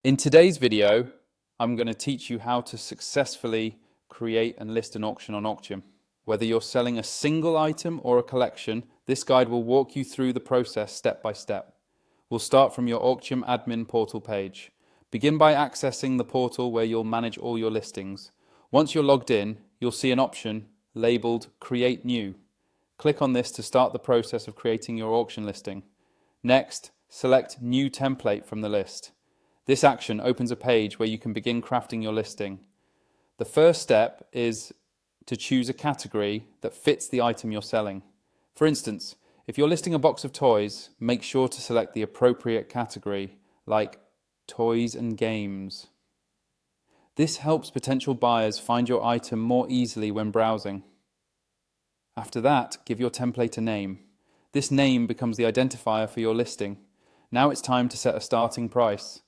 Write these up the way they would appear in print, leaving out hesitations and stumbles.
In today's video, I'm going to teach you how to successfully create and list an auction on Auctium. Whether you're selling a single item or a collection, this guide will walk you through the process step by step. We'll start from your Auctium admin portal page. Begin by accessing the portal where you'll manage all your listings. Once you're logged in, you'll see an option labeled Create New. Click on this to start the process of creating your auction listing. Next, select New Template from the list. This action opens a page where you can begin crafting your listing. The first step is to choose a category that fits the item you're selling. For instance, if you're listing a box of toys, make sure to select the appropriate category, like toys and games. This helps potential buyers find your item more easily when browsing. After that, give your template a name. This name becomes the identifier for your listing. Now it's time to set a starting price.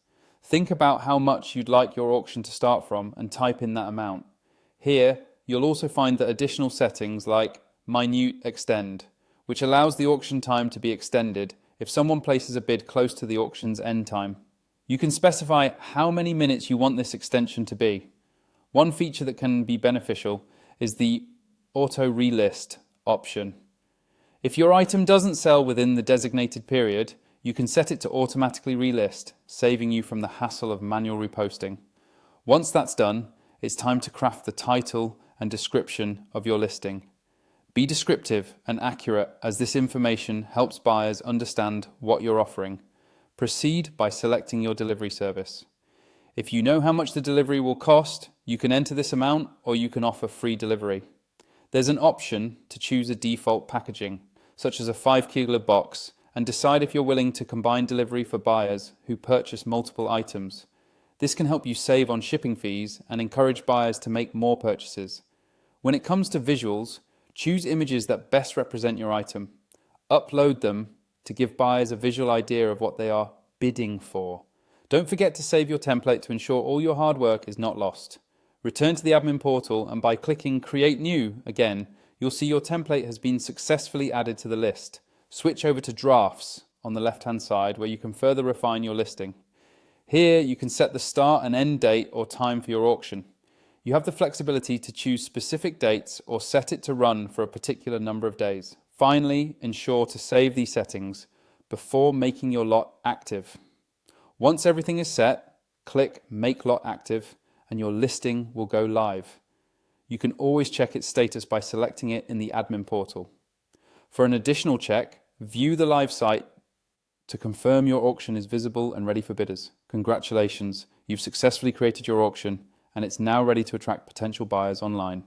Think about how much you'd like your auction to start from and type in that amount. Here, you'll also find the additional settings like Minute Extend, which allows the auction time to be extended if someone places a bid close to the auction's end time. You can specify how many minutes you want this extension to be. One feature that can be beneficial is the Auto Relist option. If your item doesn't sell within the designated period, you can set it to automatically relist, saving you from the hassle of manual reposting. Once that's done, it's time to craft the title and description of your listing. Be descriptive and accurate, as this information helps buyers understand what you're offering. Proceed by selecting your delivery service. If you know how much the delivery will cost, you can enter this amount or you can offer free delivery. There's an option to choose a default packaging, such as a 5 kilo box, and decide if you're willing to combine delivery for buyers who purchase multiple items. This can help you save on shipping fees and encourage buyers to make more purchases. When it comes to visuals, choose images that best represent your item. Upload them to give buyers a visual idea of what they are bidding for. Don't forget to save your template to ensure all your hard work is not lost. Return to the admin portal, and by clicking Create New again, you'll see your template has been successfully added to the list. Switch over to Drafts on the left-hand side, where you can further refine your listing. Here you can set the start and end date or time for your auction. You have the flexibility to choose specific dates or set it to run for a particular number of days. Finally, ensure to save these settings before making your lot active. Once everything is set, click Make Lot Active and your listing will go live. You can always check its status by selecting it in the admin portal. For an additional check, view the live site to confirm your auction is visible and ready for bidders. Congratulations, you've successfully created your auction and it's now ready to attract potential buyers online.